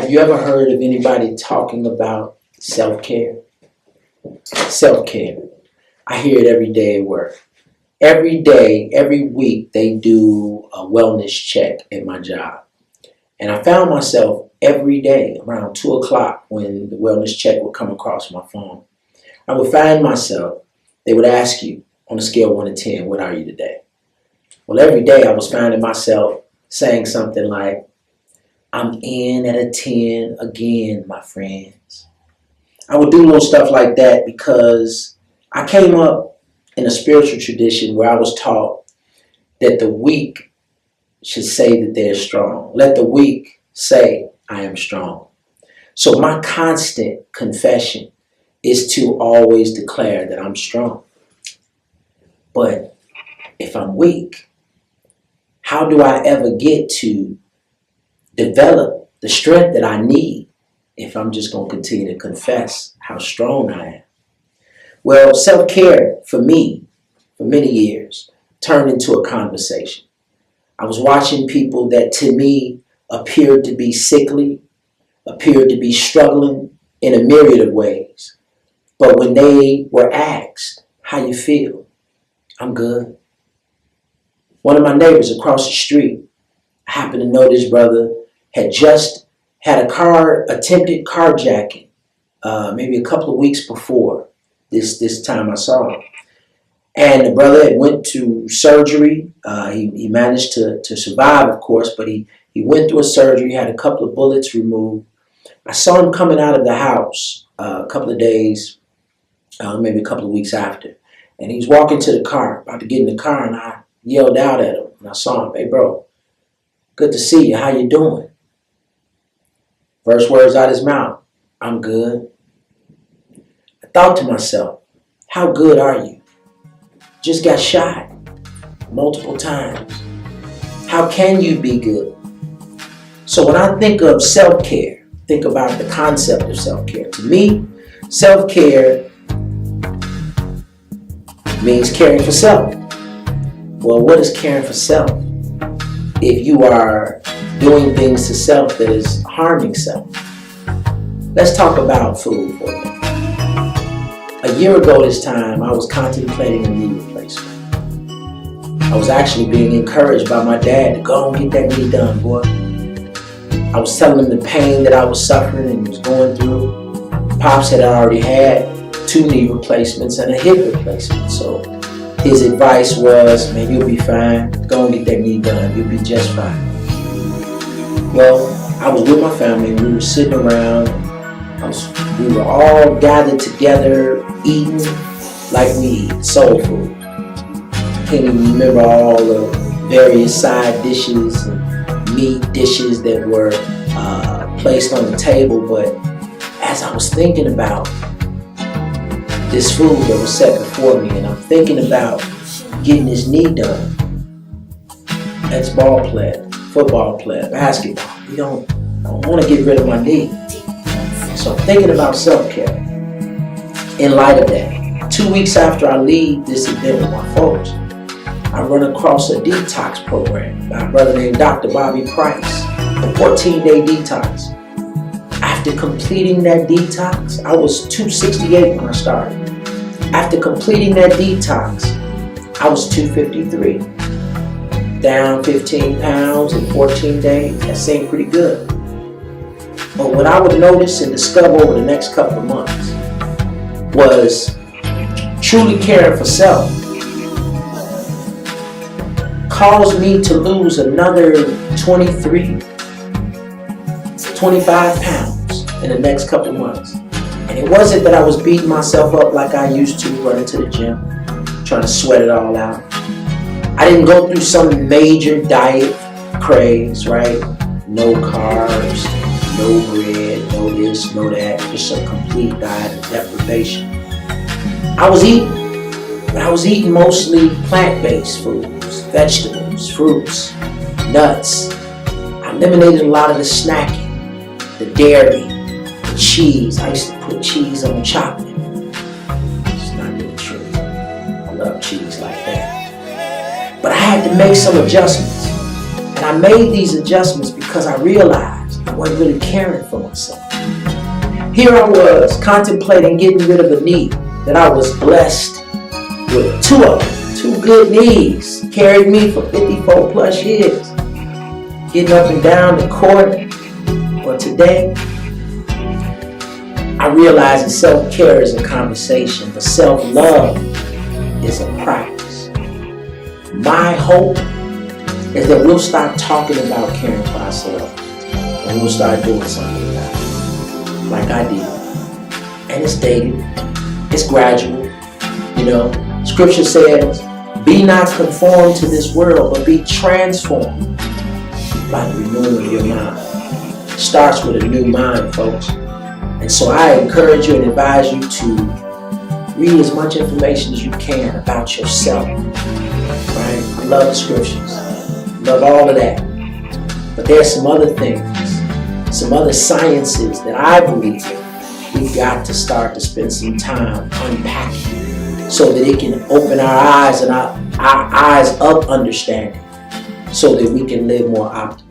Have you ever heard of anybody talking about self-care? Self-care. I hear it every day at work. Every day, every week, they do a wellness check at my job. And I found myself every day around 2 o'clock when the wellness check would come across my phone. I would find myself, they would ask you on a scale of 1 to 10, what are you today? Well, every day I was finding myself saying something like, I'm in at a 10 again, my friends. I would do little stuff like that because I came up in a spiritual tradition where I was taught that the weak should say that they're strong. Let the weak say, I am strong. So my constant confession is to always declare that I'm strong. But if I'm weak, how do I ever get to develop the strength that I need if I'm just going to continue to confess how strong I am? Well, self-care for me, for many years, turned into a conversation. I was watching people that to me appeared to be sickly, appeared to be struggling in a myriad of ways. But when they were asked, how you feel? I'm good. One of my neighbors across the street, I happen to know this brother, had just had attempted carjacking, maybe a couple of weeks before this time I saw him. And the brother had went to surgery. He managed to survive, of course, but he went through a surgery, had a couple of bullets removed. I saw him coming out of the house a couple of days, maybe a couple of weeks after. And he was walking to the car, about to get in the car, and I yelled out at him. And I saw him, hey, bro, good to see you. How you doing? First words out his mouth, I'm good. I thought to myself, how good are you? Just got shot multiple times. How can you be good? So when I think of self-care, think about the concept of self-care. To me, self-care means caring for self. Well, what is caring for self? If you are doing things to self that is harming self. Let's talk about food for a minute. A year ago this time, I was contemplating a knee replacement. I was actually being encouraged by my dad to go and get that knee done, boy. I was telling him the pain that I was suffering and was going through. Pops had already had 2 knee replacements and a hip replacement. So his advice was, man, you'll be fine. Go and get that knee done. You'll be just fine. Well, I was with my family and we were sitting around. We were all gathered together, eating like we eat, soul food. Can't even remember all the various side dishes and meat dishes that were placed on the table, but as I was thinking about this food that was set before me, and I'm thinking about getting this knee done. Ex-ball player, football player, basketball. I don't want to get rid of my knee. So I'm thinking about self-care. In light of that, 2 weeks after I leave this event with my folks, I run across a detox program by a brother named Dr. Bobby Price, a 14-day detox. After completing that detox, I was 268 when I started. After completing that detox, I was 253. Down 15 pounds in 14 days. That seemed pretty good. But what I would notice and discover over the next couple of months was truly caring for self caused me to lose another 23, 25 pounds in the next couple of months. And it wasn't that I was beating myself up like I used to, running to the gym, trying to sweat it all out. I didn't go through some major diet craze, right? No carbs, no bread, no this, no that, just a complete diet of deprivation. I was eating, but I was eating mostly plant-based foods, vegetables, fruits, nuts. I eliminated a lot of the snacking, the dairy, the cheese. I used to put cheese on chocolate. It's not really true. I love cheese like that. But I had to make some adjustments. And I made these adjustments because I realized I'm wasn't really caring for myself. Here I was contemplating getting rid of a knee that I was blessed with two of them, two good knees, carried me for 54 plus years. Getting up and down the court. But today, I realize that self-care is a conversation, but self-love is a practice. My hope is that we'll stop talking about caring for ourselves and we'll start doing something about it, like I did. And it's daily, it's gradual. You know, Scripture says, be not conformed to this world, but be transformed by the renewing of your mind. It starts with a new mind, folks. And so I encourage you and advise you to read as much information as you can about yourself. Right? I love the scriptures. Love all of that. But there's some other things, some other sciences that I believe we've got to start to spend some time unpacking so that it can open our eyes and our eyes of understanding so that we can live more optimally.